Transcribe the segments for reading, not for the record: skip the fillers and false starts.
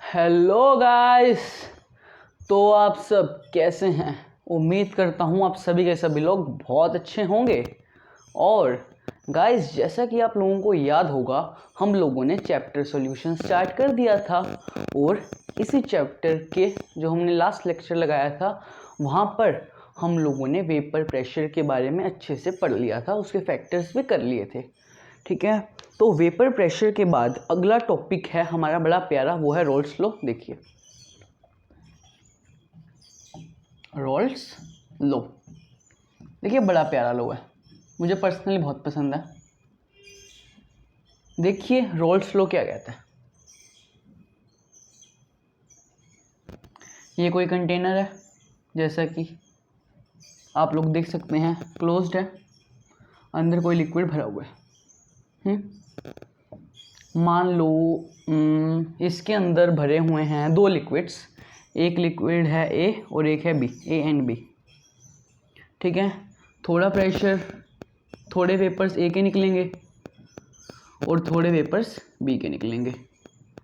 Hello guys. तो आप सब कैसे हैं? उम्मीद करता हूँ आप सभी के सभी लोग बहुत अच्छे होंगे। और गाइस, जैसा कि आप लोगों को याद होगा, हम लोगों ने चैप्टर सॉल्यूशन स्टार्ट कर दिया था और इसी चैप्टर के जो हमने लास्ट लेक्चर लगाया था वहाँ पर हम लोगों ने वेपर प्रेशर के बारे में अच्छे से पढ़ लिया था, उसके फैक्टर्स भी कर लिए थे। ठीक है, तो वेपर प्रेशर के बाद अगला टॉपिक है हमारा बड़ा प्यारा, वो है रोल्स लॉ। देखिए रोल्स लॉ, देखिए बड़ा प्यारा लॉ है, मुझे पर्सनली बहुत पसंद है। देखिए रोल्स लॉ क्या कहता है। ये कोई कंटेनर है, जैसा कि आप लोग देख सकते हैं, क्लोज्ड है, अंदर कोई लिक्विड भरा हुआ है। मान लो इसके अंदर भरे हुए हैं दो लिक्विड्स, एक लिक्विड है ए और एक है बी, ए एंड बी। ठीक है, थोड़ा प्रेशर, थोड़े वेपर्स ए के निकलेंगे और थोड़े वेपर्स बी के निकलेंगे।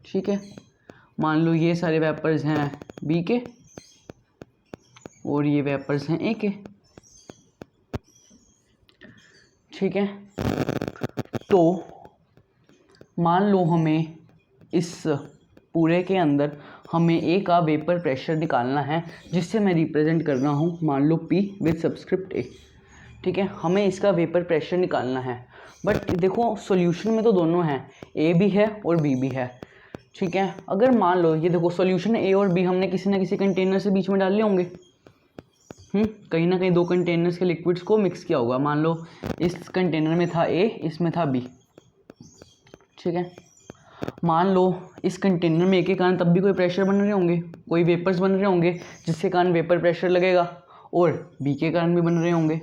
ठीक है, मान लो ये सारे वेपर्स हैं बी के और ये वेपर्स हैं ए के। ठीक है, तो मान लो हमें इस पूरे के अंदर हमें ए का वेपर प्रेशर निकालना है, जिससे मैं रिप्रेजेंट कर रहा हूँ मान लो पी विद सब्सक्रिप्ट ए। ठीक है, हमें इसका वेपर प्रेशर निकालना है, बट देखो सॉल्यूशन में तो दोनों हैं, ए भी है और बी भी है। ठीक है, अगर मान लो ये देखो सॉल्यूशन ए और बी हमने किसी ना किसी कंटेनर से बीच में डाले होंगे, कहीं ना कहीं दो कंटेनर्स के लिक्विड्स को मिक्स किया होगा। मान लो इस कंटेनर में था ए, इसमें था बी। ठीक है, मान लो इस कंटेनर में ए के कारण तब भी कोई प्रेशर बन रहे होंगे, कोई वेपर्स बन रहे होंगे जिसके कारण वेपर प्रेशर लगेगा, और बी के कारण भी बन रहे होंगे।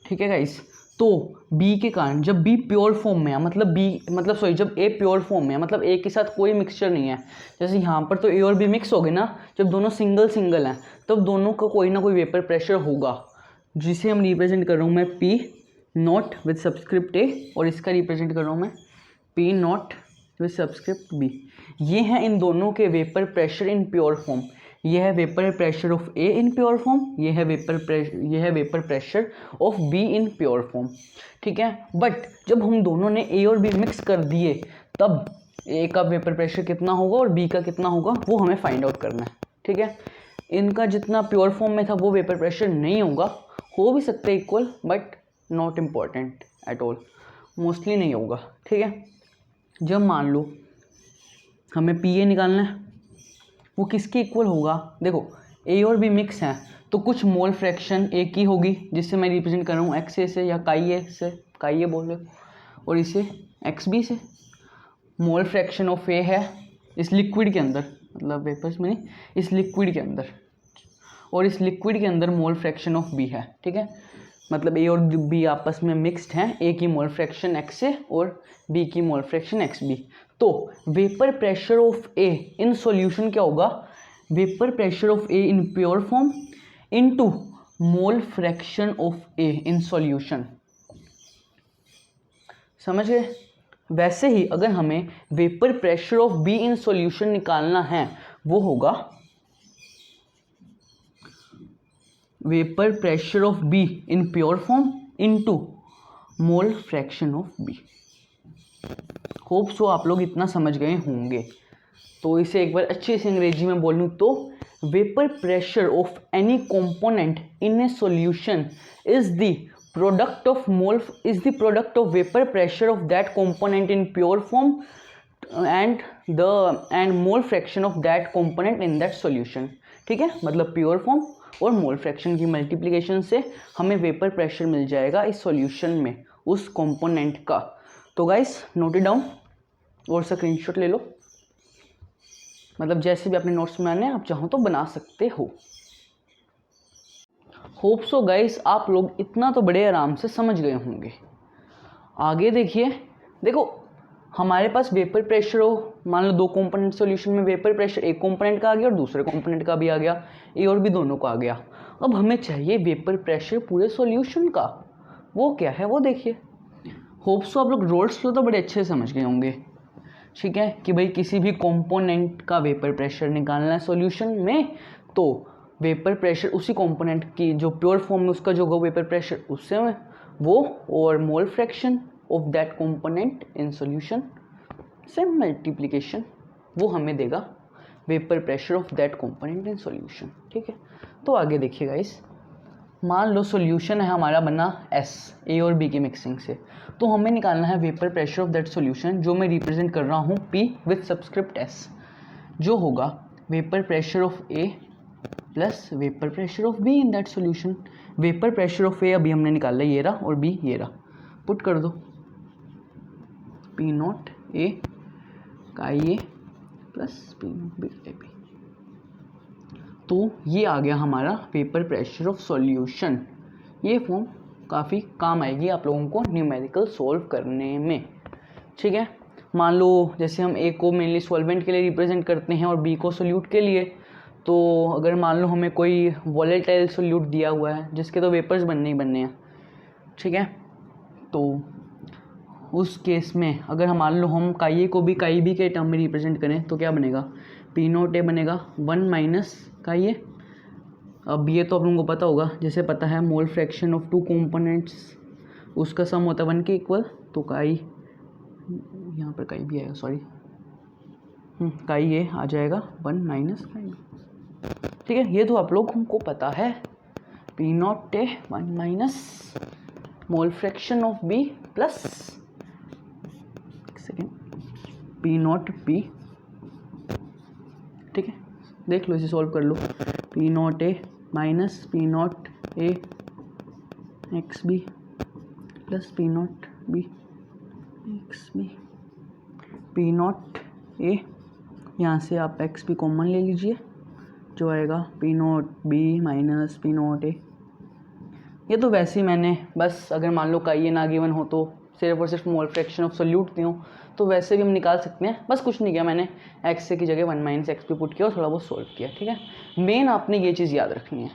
ठीक है गाइस, तो बी के कारण जब बी प्योर फॉर्म में है, जब ए प्योर फॉर्म में है, मतलब ए के साथ कोई मिक्सचर नहीं है, जैसे यहाँ पर तो ए और बी मिक्स हो गए ना, जब दोनों सिंगल सिंगल हैं तब दोनों का कोई ना कोई वेपर प्रेशर होगा, जिसे हम रिप्रेजेंट कर रहा हूँ मैं P naught with subscript A, और इसका रिप्रेजेंट कर रहा हूँ मैं P naught with subscript B. ये हैं इन दोनों के vapour pressure in pure form. ये है vapour pressure of A in pure form, ये है vapour pressure of B in pure form. ठीक है, बट जब हम दोनों ने ए और बी मिक्स कर दिए तब ए का वेपर प्रेशर कितना होगा और बी का कितना होगा वो हमें फाइंड आउट करना है। ठीक है, इनका जितना प्योर फॉर्म में था वो वेपर प्रेशर नहीं होगा, हो भी सकते equal, but not important at all, mostly नहीं होगा। ठीक है, जब मान लो हमें पी ए निकालना है, वो किसके इक्वल होगा? देखो ए और बी मिक्स हैं तो कुछ मोल फ्रैक्शन ए की होगी, जिससे मैं रिप्रेजेंट कर रहा हूँ एक्स ए से या काई ए से, काई ए बोल रहे, और इसे एक्स बी से। मोल फ्रैक्शन ऑफ ए है इस लिक्विड के अंदर, मतलब वेपर्स में नहीं, इस लिक्विड के अंदर, और इस लिक्विड के अंदर मोल फ्रैक्शन ऑफ बी है। ठीक है, मतलब ए और बी आपस में मिक्स्ड हैं, ए की मोल फ्रैक्शन एक्स ए और बी की मोल फ्रैक्शन एक्स बी। तो vapour pressure of A in solution क्या होगा? Vapour pressure of A in pure form into mole fraction of A in solution. समझ गए? वैसे ही अगर हमें vapour pressure of B in solution निकालना है, वो होगा vapour pressure of B in pure form into mole fraction of B. Hope so आप लोग इतना समझ गए होंगे। तो इसे एक बार अच्छे से अंग्रेजी में बोलूँ तो vapour pressure of any component in A solution is the product of vapour pressure of that component in pure form and mole fraction of that component in that solution. ठीक है, मतलब प्योर फॉर्म और mole fraction की multiplication से हमें vapour pressure मिल जाएगा इस solution में उस कंपोनेंट का। तो गाइस नोट इट डाउन और स्क्रीनशॉट ले लो, मतलब जैसे भी अपने नोट्स में आने आप चाहो तो बना सकते हो। होप सो गाइस आप लोग इतना तो बड़े आराम से समझ गए होंगे। आगे देखिए, देखो हमारे पास वेपर प्रेशर हो, मान लो दो कंपोनेंट सॉल्यूशन में वेपर प्रेशर एक कंपोनेंट का आ गया और दूसरे कंपोनेंट का भी आ गया, ए और बी दोनों का आ गया। अब हमें चाहिए वेपर प्रेशर पूरे सॉल्यूशन का, वो क्या है वो देखिए। होप सो आप लोग रोल्स लॉ तो बड़े अच्छे से समझ गए होंगे। ठीक है, कि भाई किसी भी कंपोनेंट का वेपर प्रेशर निकालना है सॉल्यूशन में, तो वेपर प्रेशर उसी कंपोनेंट की जो प्योर फॉर्म में उसका जो होगा वेपर प्रेशर उससे वो, और मोल fraction of that component in solution से मल्टीप्लिकेशन, वो हमें देगा vapour pressure of that component in solution. ठीक है, तो आगे देखिएगा इस, मान लो सॉल्यूशन है हमारा बना S, A और B की मिक्सिंग से, तो हमें निकालना है vapour pressure of that solution, जो मैं रिप्रेजेंट कर रहा हूँ P विथ सबस्क्रिप्ट S, जो होगा vapour pressure of A plus vapour pressure of B in that solution. Vapour pressure of A अभी हमने निकाला, ये रहा, और B ये रहा, पुट कर दो, P नॉट A का A plus P not B का B। तो ये आ गया हमारा वेपर प्रेशर ऑफ सॉल्यूशन। ये फॉर्म काफ़ी काम आएगी आप लोगों को न्यूमेरिकल सॉल्व करने में। ठीक है, मान लो जैसे हम ए को मेनली सॉल्वेंट के लिए रिप्रेजेंट करते हैं और बी को सोल्यूट के लिए, तो अगर मान लो हमें कोई वॉलेटाइल सोल्यूट दिया हुआ है जिसके तो वेपर्स बनने ही बनने हैं, ठीक है, तो उस केस में अगर हम मान लो हम काई ए को भी काई बी के टर्म में रिप्रेजेंट करें तो क्या बनेगा, पी नोट ए बनेगा 1 माइनस काई ए। अब ये तो आप लोगों को पता होगा, जैसे पता है मोल फ्रैक्शन ऑफ टू कंपोनेंट्स उसका सम होता है 1 के इक्वल, तो काई, यहाँ पर काई भी आएगा, सॉरी, काई ए आ जाएगा 1 माइनस काई बी। ठीक है, ये तो आप लोगों को पता है, P naught A 1 minus mole fraction of B plus second P naught B. ठीक है, देख लो, इसे सॉल्व कर लो, P naught A minus P naught A x B plus P naught B x B, P naught A, यहाँ से आप एक्स बी कॉमन ले लीजिए, जो आएगा P naught B minus P naught ए। ये तो वैसे ही मैंने बस, अगर मान लो काई ए ना गिवन हो तो सिर्फ और सिर्फ मोल फ्रैक्शन ऑफ सोल्यूट दी हो तो वैसे भी हम निकाल सकते हैं, बस कुछ नहीं किया मैंने, एक्स से की जगह 1 माइनस एक्स पे पुट किया और थोड़ा बहुत सोल्व किया। ठीक है, मेन आपने ये चीज़ याद रखनी है,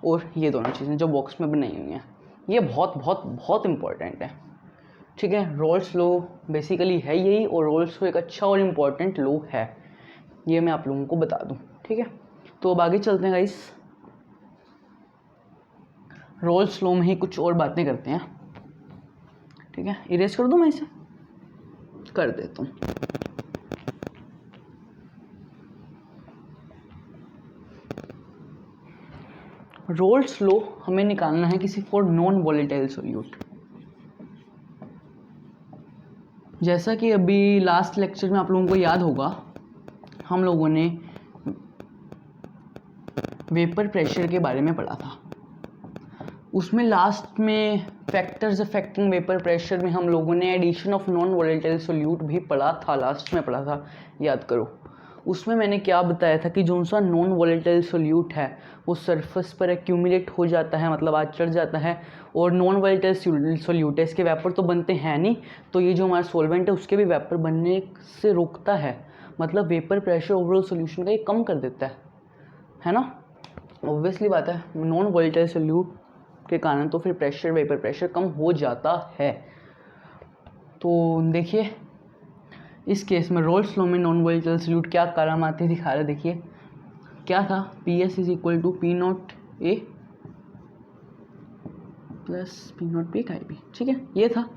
और ये दोनों चीज़ें जो बॉक्स में बनाई हुई हैं ये बहुत बहुत बहुत इंपॉर्टेंट है। ठीक है, रोल्स लॉ बेसिकली है यही, और रोल्स लॉ एक अच्छा और इम्पॉर्टेंट लॉ है, ये मैं आप लोगों को बता दूँ। ठीक है, तो अब आगे चलते हैं गाइस, रोल्स लॉ में ही कुछ और बातें करते हैं। ठीक है, इरेज कर दूँ, मैं इसे कर देता हूँ। रोल्स लॉ हमें निकालना है किसी फॉर नॉन वॉलेटाइल सोल्यूट। जैसा कि अभी लास्ट लेक्चर में आप लोगों को याद होगा, हम लोगों ने वेपर प्रेशर के बारे में पढ़ा था, उसमें लास्ट में फैक्टर्स अफेक्टिंग वेपर प्रेशर में हम लोगों ने addition of non volatile solute भी पढ़ा था, लास्ट में पढ़ा था, याद करो। उसमें मैंने क्या बताया था कि जो सा नॉन वॉलेटाइल सोल्यूट है वो सरफेस पर एक्यूमुलेट हो जाता है, मतलब आज चढ़ जाता है, और नॉन वॉलेटाइल सोल्यूट है, इसके वेपर तो बनते हैं नहीं, तो ये जो हमारा सोल्वेंट है उसके भी वेपर बनने से रोकता है, मतलब वेपर प्रेशर ओवरऑल सोल्यूशन का ये कम कर देता है ना। ऑब्वियसली बात है, नॉन वॉलेटाइल सोल्यूट के कारण तो फिर प्रेशर, वेपर प्रेशर कम हो जाता है। तो देखिए इस केस में रोल्स लॉ में नॉन वॉलेटाइल सोल्यूट क्या काम आते दिखा रहे, देखिए क्या था, P S is equal to P naught A plus P naught B chi B. ठीक है, ये था।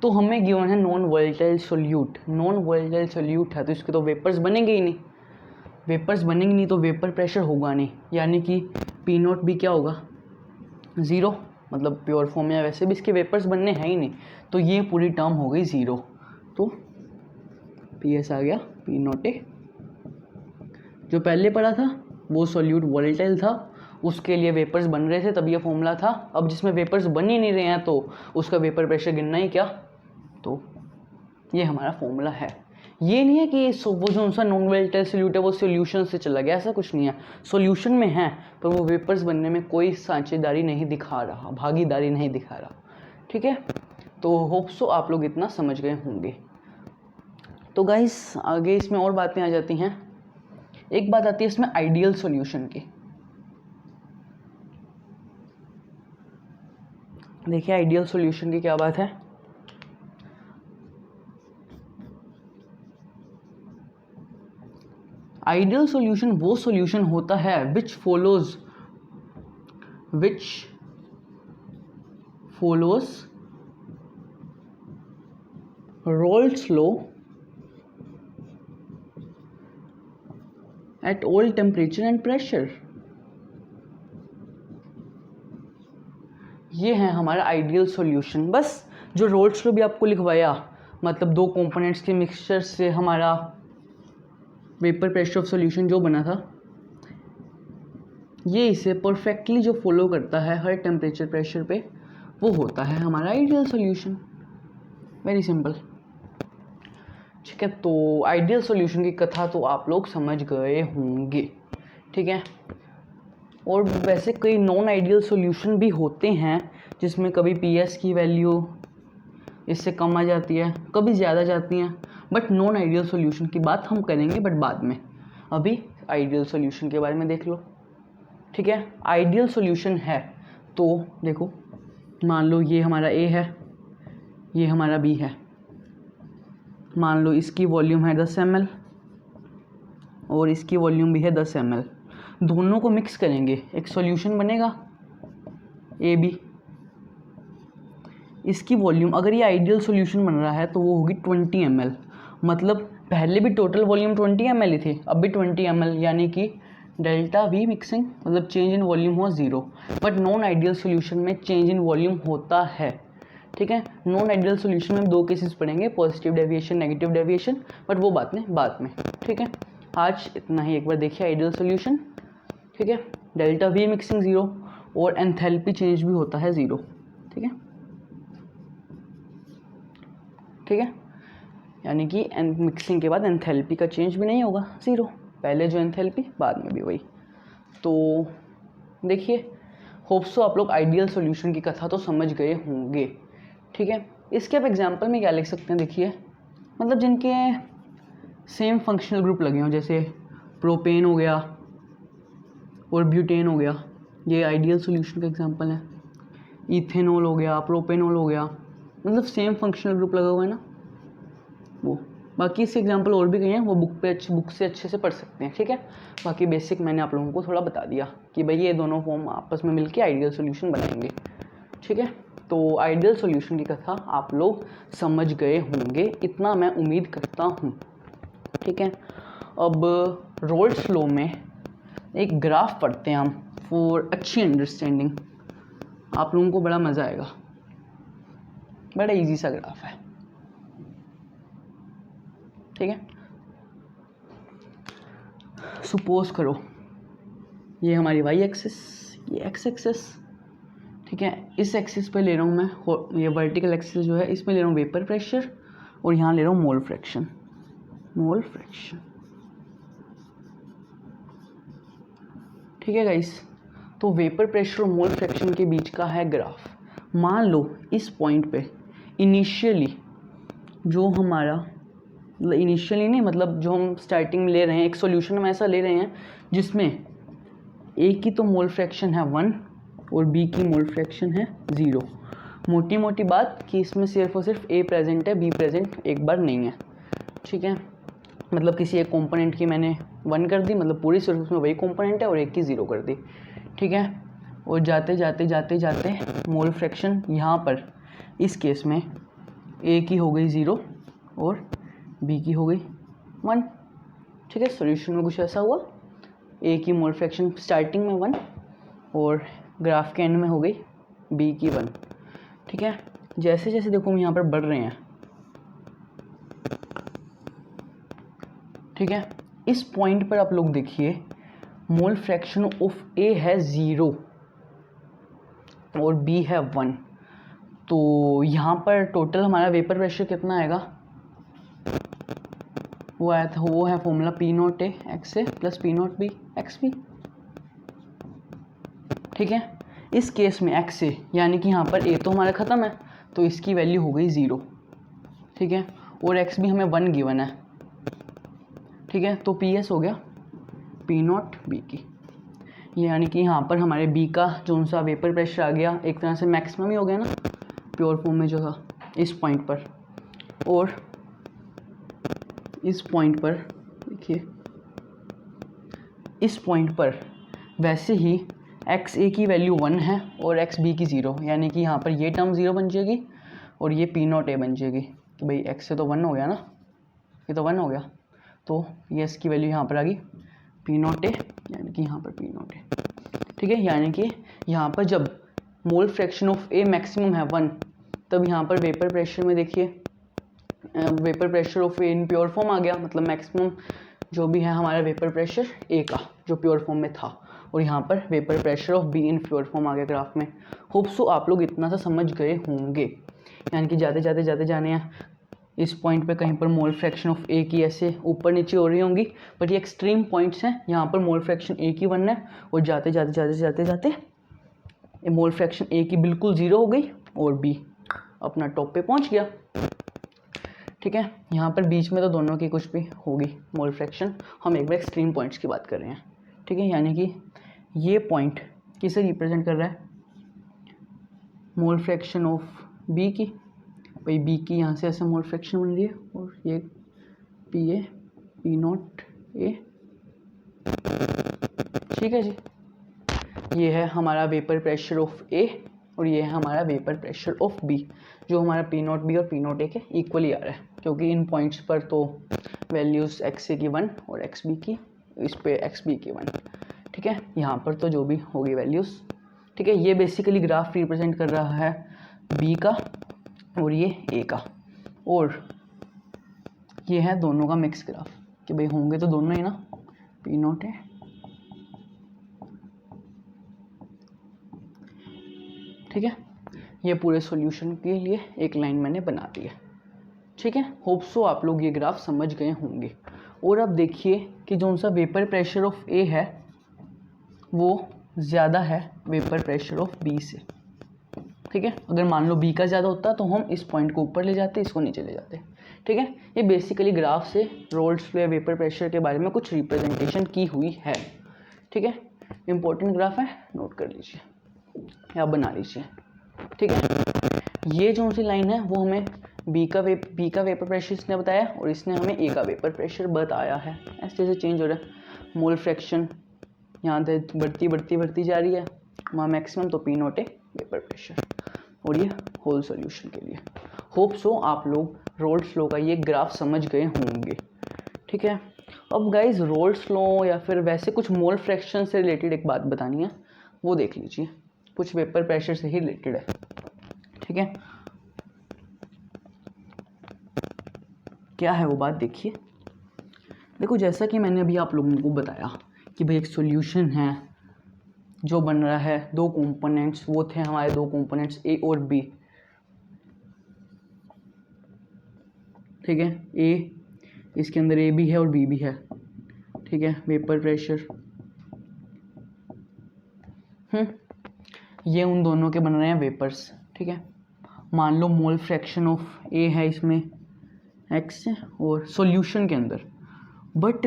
तो हमें गिवन है non volatile solute, non volatile solute है तो इसके तो वेपर्स बनेंगे ही नहीं, वेपर्स बनेंगे नहीं तो वेपर प्रेशर होगा नहीं, यानी कि पी नॉट बी क्या होगा, 0, मतलब प्योर फॉर्म में वैसे भी इसके वेपर्स बनने हैं ही नहीं, तो ये पूरी टर्म हो गई 0। तो पी एस आ गया पी नॉट ए, जो पहले पढ़ा था वो सोल्यूट वॉलेटाइल था, उसके लिए वेपर्स बन रहे थे तब ये फॉर्मूला था। अब जिसमें वेपर्स बन ही नहीं रहे हैं तो उसका वेपर प्रेशर गिनना ही क्या, तो ये हमारा फॉर्मूला है। ये नहीं है कि वो जो सा नॉन वॉलेटाइल सोल्यूट है वो सोल्यूशन से चला गया, ऐसा कुछ नहीं है, सोल्यूशन में है पर वो वेपर्स बनने में कोई साझेदारी नहीं दिखा रहा, भागीदारी नहीं दिखा रहा। ठीक है, तो होप सो आप लोग इतना समझ गए होंगे। तो गाइस आगे इसमें और बातें आ जाती हैं, एक बात आती है इसमें आइडियल सॉल्यूशन की। देखिए आइडियल सॉल्यूशन की क्या बात है, आइडियल सॉल्यूशन वो सॉल्यूशन होता है विच follows Rolle's law at all temperature and pressure। ये है हमारा आइडियल सॉल्यूशन। बस जो रोल्स लॉ भी आपको लिखवाया, मतलब दो कंपोनेंट्स के मिक्सचर से हमारा वेपर प्रेशर ऑफ सॉल्यूशन जो बना था, ये इसे परफेक्टली जो फॉलो करता है हर टेम्परेचर प्रेशर पे, वो होता है हमारा आइडियल सॉल्यूशन। Very simple. ठीक है, तो आइडियल सॉल्यूशन की कथा तो आप लोग समझ गए होंगे। ठीक है, और वैसे कई नॉन आइडियल सॉल्यूशन भी होते हैं जिसमें कभी पीएस की वैल्यू इससे कम आ जाती है, कभी ज़्यादा जाती हैं, बट नॉन आइडियल सॉल्यूशन की बात हम करेंगे बट बाद में। अभी आइडियल सॉल्यूशन के बारे में देख लो। ठीक है, आइडियल सॉल्यूशन है तो देखो, मान लो ये हमारा ए है, ये हमारा बी है। मान लो इसकी वॉल्यूम है 10 ml और इसकी वॉल्यूम भी है 10 ml। दोनों को मिक्स करेंगे, एक सॉल्यूशन बनेगा ए बी। इसकी वॉल्यूम, अगर ये आइडियल सॉल्यूशन बन रहा है तो वो होगी 20 ml। मतलब पहले भी टोटल वॉल्यूम 20 ml ही थी, अब भी 20 ml, यानी कि डेल्टा वी मिक्सिंग मतलब चेंज इन वॉल्यूम हुआ 0। बट नॉन आइडियल सॉल्यूशन में चेंज इन वॉल्यूम होता है। ठीक है, नॉन आइडियल सॉल्यूशन में हम दो केसेस पढ़ेंगे, positive deviation, negative deviation, but वो बात नहीं बाद में। ठीक है, आज इतना ही। एक बार देखिए आइडियल सॉल्यूशन। ठीक है, डेल्टा वी मिक्सिंग 0 और एंथैल्पी चेंज भी होता है 0। ठीक है, ठीक है, यानी कि मिक्सिंग के बाद एंथैल्पी का चेंज भी नहीं होगा 0, पहले जो एंथैल्पी बाद में भी वही। तो देखिए, होप्स तो आप लोग आइडियल सॉल्यूशन की कथा तो समझ गए होंगे। ठीक है, इसके आप एग्जांपल में क्या लिख सकते हैं, देखिए, मतलब जिनके सेम फंक्शनल ग्रुप लगे हों, जैसे प्रोपेन हो गया और ब्यूटेन हो गया, ये आइडियल सॉल्यूशन का एग्जांपल है। इथेनॉल हो गया, प्रोपेनॉल हो गया, मतलब सेम फंक्शनल ग्रुप लगा हुआ है ना वो। बाकी इसके एग्जांपल और भी कई हैं, वो बुक से अच्छे से पढ़ सकते हैं। ठीक है, बाकी बेसिक मैंने आप लोगों को थोड़ा बता दिया कि भाई ये दोनों फॉर्म आपस में मिलके आइडियल सॉल्यूशन बनाएंगे। ठीक है, तो आइडियल सॉल्यूशन की कथा आप लोग समझ गए होंगे, इतना मैं उम्मीद करता हूँ। ठीक है, अब रोल्स लॉ में एक ग्राफ पढ़ते हैं हम फॉर अच्छी अंडरस्टैंडिंग। आप लोगों को बड़ा मज़ा आएगा, बड़ा इजी सा ग्राफ है। ठीक है, सपोज करो ये हमारी वाई एक्सिस, ये एक्स एक्सिस। ठीक है, इस एक्सिस पे ले रहा हूँ मैं, ये वर्टिकल एक्सिस जो है इसमें ले रहा हूँ वेपर प्रेशर और यहाँ ले रहा हूँ मोल फ्रैक्शन। ठीक है गाइस, तो वेपर प्रेशर और मोल फ्रैक्शन के बीच का है ग्राफ। मान लो इस पॉइंट पे इनिशियली जो हमारा, इनिशियली नहीं, मतलब जो हम स्टार्टिंग में ले रहे हैं, एक सॉल्यूशन हम ऐसा ले रहे हैं जिसमें ए की तो मोल फ्रैक्शन है 1 और बी की मोल फ्रैक्शन है 0। मोटी मोटी बात कि इसमें सिर्फ और सिर्फ ए प्रेजेंट है, बी प्रेजेंट एक बार नहीं है। ठीक है, मतलब किसी एक कंपोनेंट की मैंने 1 कर दी, मतलब पूरी सिर्फ में वही कंपोनेंट है, और एक की 0 कर दी। ठीक है, और जाते जाते जाते जाते मोल फ्रैक्शन यहाँ पर इस केस में ए की हो गई 0 और बी की हो गई 1। ठीक है, सॉल्यूशन में कुछ ऐसा हुआ, ए की मोल फ्रैक्शन स्टार्टिंग में 1 और ग्राफ के एंड में हो गई बी की 1। ठीक है, जैसे जैसे देखो हम यहाँ पर बढ़ रहे हैं। ठीक है, इस पॉइंट पर आप लोग देखिए मोल फ्रैक्शन ऑफ ए है 0 और बी है 1। तो यहाँ पर टोटल हमारा वेपर प्रेशर कितना आएगा, वो आया था, वो है formula P naught A X A plus P naught B x B. ठीक है, इस केस में एक्स ए यानी कि यहाँ पर ए तो हमारा ख़त्म है, तो इसकी वैल्यू हो गई 0। ठीक है, और एक्स भी हमें 1 गिवन है। ठीक है, तो पी एस हो गया पी नॉट बी की, यानी कि यहाँ पर हमारे बी का जो सा वेपर प्रेशर आ गया एक तरह से मैक्सिमम ही हो गया ना प्योर फॉर्म में जो था इस पॉइंट पर। और इस पॉइंट पर देखिए इस पॉइंट पर वैसे ही एक्स ए की वैल्यू 1 है और एक्स बी की 0, यानी कि यहाँ पर ये टर्म 0 बन जाएगी और ये पी नॉट ए बन जाएगी कि भाई एक्स से तो 1 हो गया ना, ये तो 1 हो गया, तो ये इसकी वैल्यू यहाँ पर आ गई पी नॉट ए, यानी कि यहाँ पर पी नॉट ए। ठीक है, यानी कि यहाँ पर जब mole fraction of A maximum है 1, तब यहाँ पर वेपर प्रेशर में देखिए vapour pressure of A in pure form आ गया, मतलब मैक्सिमम जो भी है हमारा वेपर प्रेशर ए का जो प्योर फॉर्म में था, और यहाँ पर vapour pressure of B in pure form आ गया ग्राफ में। होप सो आप लोग इतना सा समझ गए होंगे, यानी कि जाते जाने हैं इस पॉइंट पे कहीं पर मोल फ्रैक्शन ऑफ ए की ऐसे ऊपर नीचे हो रही होंगी, बट ये एक्सट्रीम पॉइंट्स हैं, यहाँ पर मोल फ्रैक्शन ए की 1 है और जाते मोल फ्रैक्शन ए की बिल्कुल 0 हो गई और बी अपना टॉप पे पहुँच गया। ठीक है, यहाँ पर बीच में तो दोनों की कुछ भी होगी मोल फ्रैक्शन, हम एक बार एक्सट्रीम पॉइंट्स की बात कर रहे हैं। ठीक है, यानी कि ये पॉइंट किसे रिप्रेजेंट कर रहा है, मोल फ्रैक्शन ऑफ बी की, भाई बी की यहाँ से ऐसे मोल फ्रैक्शन बन रही है और ये पी ए पी नॉट ए। ठीक है जी, ये है हमारा वेपर प्रेशर ऑफ ए और ये है हमारा वेपर प्रेशर ऑफ बी, जो हमारा पी नॉट बी और पी नॉट ए के इक्वली आ रहा है, क्योंकि इन पॉइंट्स पर तो वैल्यूज़ एक्स ए की 1 और एक्स बी की इस पे एक्स बी की 1। ठीक है, यहाँ पर तो जो भी होगी वैल्यूज़। ठीक है, ये बेसिकली ग्राफ रिप्रेजेंट कर रहा है बी का और ये ए का, और ये है दोनों का मिक्स ग्राफ कि भाई होंगे तो दोनों ही ना, पी नॉट है। ठीक है, ये पूरे सॉल्यूशन के लिए एक लाइन मैंने बना दी है। ठीक है, होप सो आप लोग ये ग्राफ समझ गए होंगे। और अब देखिए कि जो सा वेपर प्रेशर ऑफ ए है वो ज़्यादा है वेपर प्रेशर ऑफ बी से। ठीक है, अगर मान लो बी का ज़्यादा होता तो हम इस पॉइंट को ऊपर ले जाते, इसको नीचे ले जाते। ठीक है, ये बेसिकली ग्राफ से रोल्स फ्लो या वेपर प्रेशर के बारे में कुछ रिप्रेजेंटेशन की हुई है। ठीक है, इंपॉर्टेंट ग्राफ है, नोट कर लीजिए या बना लीजिए। ठीक है, ये जो सी लाइन है वो हमें बी का वेपर प्रेशर इसने बताया और इसने हमें ए का वेपर प्रेशर बताया है। ऐसे जैसे चेंज हो रहा है, मोल फ्रैक्शन यहाँ से बढ़ती जा रही है, वहाँ मैक्सिमम तो पी नॉट ए वेपर प्रेशर, और ये होल सॉल्यूशन के लिए। होप सो आप लोग रोल्स लॉ का ये ग्राफ समझ गए होंगे। ठीक है, अब गाइज रोल्स लॉ या फिर वैसे कुछ मोल फ्रैक्शन से रिलेटेड एक बात बतानी है, वो देख लीजिए, कुछ वेपर प्रेशर से ही रिलेटेड है। ठीक है, क्या है वो बात देखिए। देखो, जैसा कि मैंने अभी आप लोगों को बताया कि भाई एक सॉल्यूशन है जो बन रहा है, दो कंपोनेंट्स, वो थे हमारे दो कंपोनेंट्स ए और बी। ठीक है, ए, इसके अंदर ए भी है और बी भी है। ठीक है, वेपर प्रेशर ये उन दोनों के बन रहे हैं वेपर्स। ठीक है, मान लो मोल फ्रैक्शन ऑफ ए है इसमें एक्स और सॉल्यूशन के अंदर, बट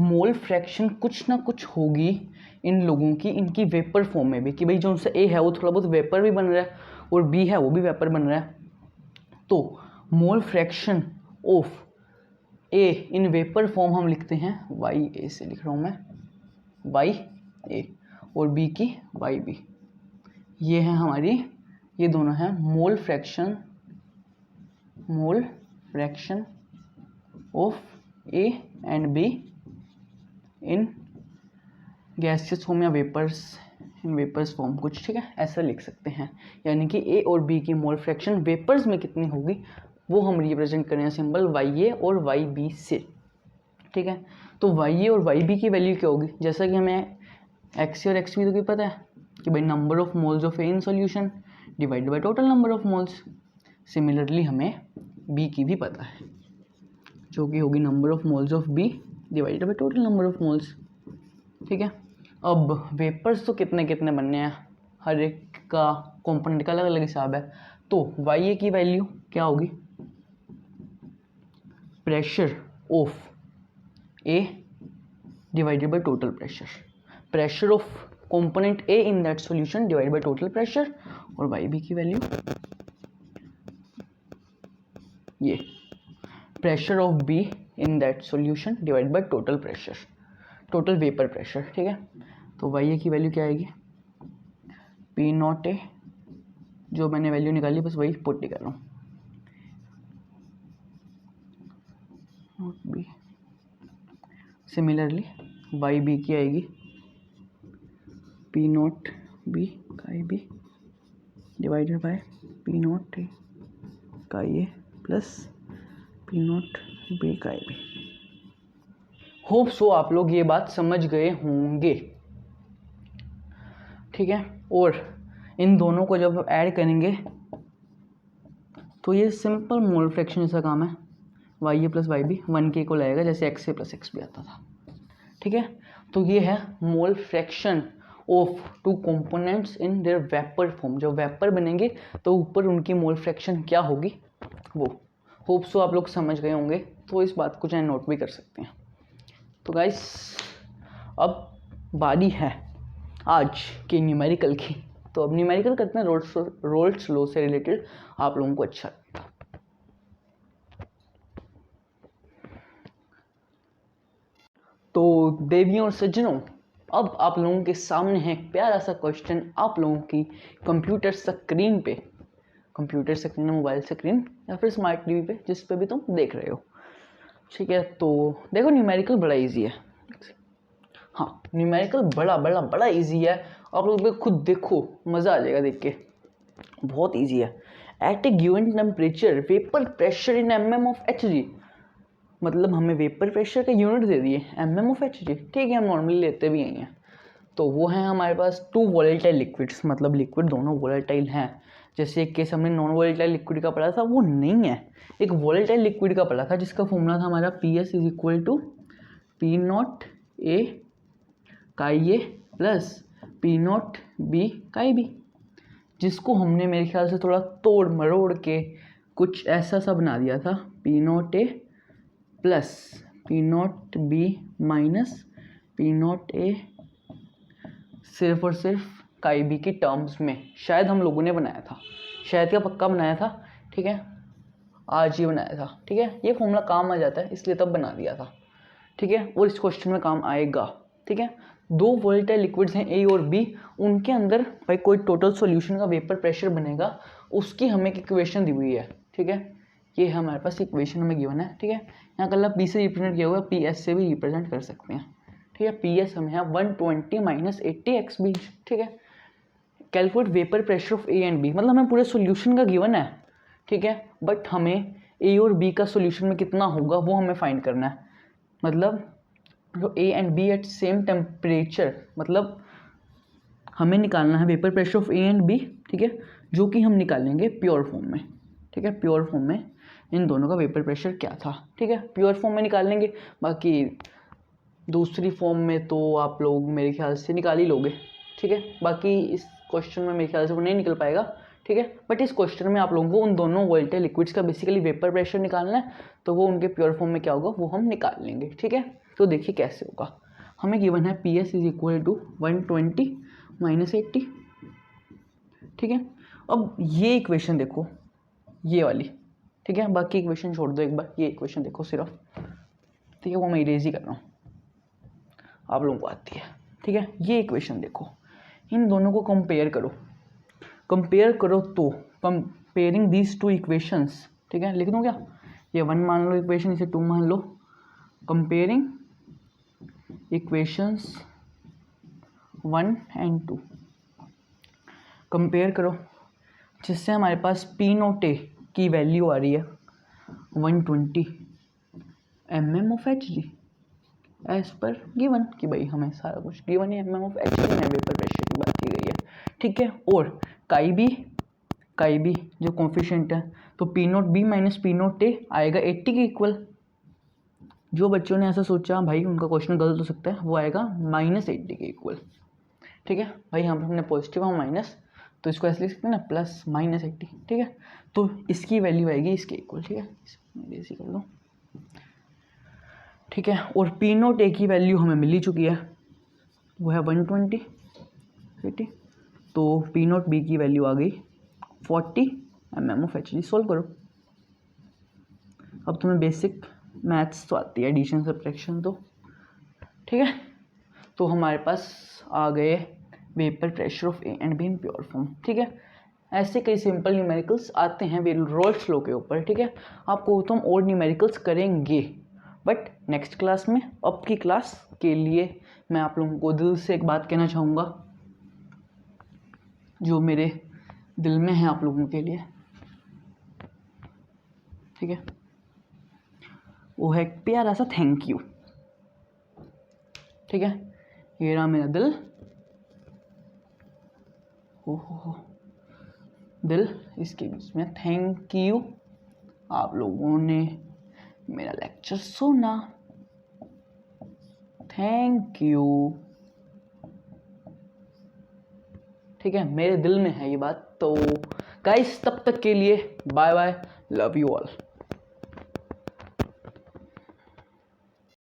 मोल फ्रैक्शन कुछ ना कुछ होगी इन लोगों की, इनकी वेपर फॉर्म में भी, कि भाई जो उनसे ए है वो थोड़ा बहुत वेपर भी बन रहा है और बी है वो भी वेपर बन रहा है। तो मोल fraction of A in vapour form हम लिखते हैं वाई ए से, लिख रहा हूँ मैं वाई ए, और बी की वाई बी। ये है हमारी, ये दोनों हैं मोल fraction of A and be in gaseous form या वेपर्स फॉर्म कुछ। ठीक है, ऐसा लिख सकते हैं, यानी कि ए और बी की मोल फ्रैक्शन वेपर्स में कितनी होगी वो हम रिप्रेजेंट करें सिंबल वाई ए और वाई बी से। ठीक है, तो वाई ए और वाई बी की वैल्यू क्या होगी, जैसा कि हमें एक्स और एक्स बी तो क्या पता है कि भाई number of moles of A in solution divided by total number of moles. Similarly हमें बी की भी पता है, जो कि होगी number of moles of B divided by total number of moles. ठीक है, अब वेपर्स तो कितने कितने बनने हैं, हर एक का कंपोनेंट का अलग अलग हिसाब है। तो वाई ए की वैल्यू क्या होगी, pressure of A divided by total pressure of component A in that solution divided by total pressure, और वाई बी की वैल्यू ये pressure of B in that solution divided by total pressure. Total vapour pressure, ठीक है। तो Y ए की value क्या आएगी, P naught ए, जो मैंने वैल्यू निकाली बस वही पुट कर रहा हूँ, naught B. Similarly Y B की आएगी P naught B chi B divided by P naught A chi A plus P naught B chi B. Hope so आप लोग ये बात समझ गए होंगे, ठीक है। और इन दोनों को जब ऐड करेंगे तो ये सिंपल मोल फ्रैक्शन जैसा काम है, वाई ए प्लस वाई बी 1 के इक्वल आएगा, जैसे x A plus x B आता था, ठीक है। तो ये है मोल fraction of two components in their vapour form. जब वेपर बनेंगे तो ऊपर उनकी मोल फ्रैक्शन क्या होगी वो। होप सो आप लोग समझ गए होंगे, तो इस बात को चाहे नोट भी कर सकते हैं। तो गाइस अब बारी है आज के न्यूमेरिकल की, तो अब न्यूमेरिकल करते हैं रोल्स लॉ से रिलेटेड, आप लोगों को अच्छा लगता। तो देवियों और सज्जनों, अब आप लोगों के सामने है एक प्यारा सा क्वेश्चन आप लोगों की कंप्यूटर स्क्रीन पे, कंप्यूटर स्क्रीन, मोबाइल स्क्रीन या फिर स्मार्ट टीवी पे, जिस पे भी तुम देख रहे हो, ठीक है। तो देखो न्यूमेरिकल बड़ा इजी है, हाँ न्यूमेरिकल बड़ा इजी है, आप लोग खुद देखो मज़ा आ जाएगा देख के, बहुत इजी है। At a given temperature vapour pressure in mm of Hg, मतलब हमें वेपर प्रेशर का यूनिट दे दिए mm ऑफ Hg, ठीक है, हम नॉर्मली लेते भी यही हैं। तो वो है हमारे पास 2 वोलेटाइल लिक्विड्स, मतलब लिक्विड दोनों वोलेटाइल हैं। जैसे एक केस हमने नॉन वोलेटाइल लिक्विड का पढ़ा था, वो नहीं है, एक वोलेटाइल लिक्विड का पढ़ा था जिसका फॉर्मूला था हमारा PS is equal to P naught A chi A plus P naught B chi B, जिसको हमने मेरे ख्याल से थोड़ा तोड़ मरोड़ के कुछ ऐसा सा बना दिया था, P naught A plus P naught B minus P naught ए, सिर्फ और सिर्फ काई बी की टर्म्स में। शायद हम लोगों ने बनाया था, शायद क्या पक्का बनाया था, ठीक है, आज ही बनाया था, ठीक है। ये फॉर्मूला काम आ जाता है इसलिए तब बना दिया था, ठीक है, और इस क्वेश्चन में काम आएगा, ठीक है। 2 वोलेटाइल लिक्विड्स हैं ए और बी, उनके अंदर भाई कोई टोटल सॉल्यूशन का वेपर प्रेशर बनेगा, उसकी हमें एक इक्वेशन दी हुई है, ठीक है। ये हमारे पास इक्वेशन हमें गिवन है, ठीक है। यहाँ कल पी से रिप्रेजेंट किया हुआ है, पी एस से भी रिप्रेजेंट कर सकते हैं, ठीक है। पी एस हमें है 120 माइनस 80 एक्स बी, ठीक है। Calculate vapour pressure of A and B, मतलब हमें पूरे सॉल्यूशन का गिवन है, ठीक है, बट हमें ए और बी का सॉल्यूशन में कितना होगा वो हमें फाइंड करना है। मतलब जो A and B at same temperature, मतलब हमें निकालना है vapour pressure of A and B, ठीक है, जो कि हम निकालेंगे प्योर फॉर्म में, ठीक है। प्योर फॉर्म में इन दोनों का वेपर प्रेशर क्या था, ठीक है, प्योर फॉर्म में निकालेंगे। बाकी दूसरी फॉर्म में तो आप लोग मेरे ख्याल से निकाल ही लोगे, ठीक है। बाकी इस क्वेश्चन में मेरे ख्याल से वो नहीं निकल पाएगा, ठीक है। बट इस क्वेश्चन में आप लोगों को उन दोनों वोलेटाइल लिक्विड्स का बेसिकली वेपर प्रेशर निकालना है, तो वो उनके प्योर फॉर्म में क्या होगा वो हम निकाल लेंगे, ठीक है। तो देखिए कैसे होगा, हमें गिवन है P S is equal to 120 minus 80, ठीक है। अब ये इक्वेशन देखो, ये वाली, ठीक है, बाकी इक्वेशन छोड़ दो एक बार, ये इक्वेशन देखो सिर्फ, ठीक है, वो मैं इरेज ही कर रहा हूँ, आप लोगों को आती है, ठीक है। ये इक्वेशन देखो, इन दोनों को कंपेयर करो, कंपेयर करो तो कंपेयरिंग दीज 2 इक्वेशंस, ठीक है, लिख दूँ क्या, ये 1 मान लो इक्वेशन, इसे 2 मान लो, कंपेयरिंग इक्वेशंस 1 एंड 2, कंपेयर करो, जिससे हमारे पास पी नॉट ए की वैल्यू आ रही है 120 mm of Hg as per given, कि भाई हमें सारा कुछ गिवन है, mm ऑफ Hg में वेपर प्रेशर की बात की गई है, ठीक है। और काई बी जो कोफिशिएंट है, तो P naught B minus P naught ए आएगा 80 के इक्वल। जो बच्चों ने ऐसा सोचा भाई उनका क्वेश्चन गलत हो सकता है, वो आएगा -80 के इक्वल, ठीक है। भाई यहाँ पर हमने पॉजिटिव और माइनस, तो इसको ऐसे लिख सकते हैं ना, प्लस -80, ठीक है। तो इसकी वैल्यू आएगी इसके इक्वल, ठीक है, इसी कर लो, ठीक है। और पी नॉट ए की वैल्यू हमें मिल ही चुकी है, वो है 120, ठीक है। तो पी नॉट बी की वैल्यू आ गई 40 mm ऑफ Hg। सॉल्व करो, अब तुम्हें बेसिक मैथ्स तो आती है, एडिशन सब्ट्रैक्शन तो, ठीक है। तो हमारे पास आ गए vapour pressure of A and B in pure form. ठीक है, ऐसे कई सिंपल न्यूमेरिकल्स आते हैं रोल्स लॉ के ऊपर। ठीक है, आपको तो हम और न्यूमेरिकल्स करेंगे बट नेक्स्ट क्लास में। अब की क्लास के लिए मैं आप लोगों को दिल से एक बात कहना चाहूँगा जो मेरे दिल में है आप लोगों के लिए। ठीक है, वो है एक प्यारा सा थैंक यू। ठीक है, ये रहा मेरा दिल। हो दिल, इसके बीच में थैंक यू, आप लोगों ने मेरा लेक्चर सुना, थैंक यू। ठीक है, मेरे दिल में है ये बात। तो गाइस तब तक के लिए bye bye, love you all.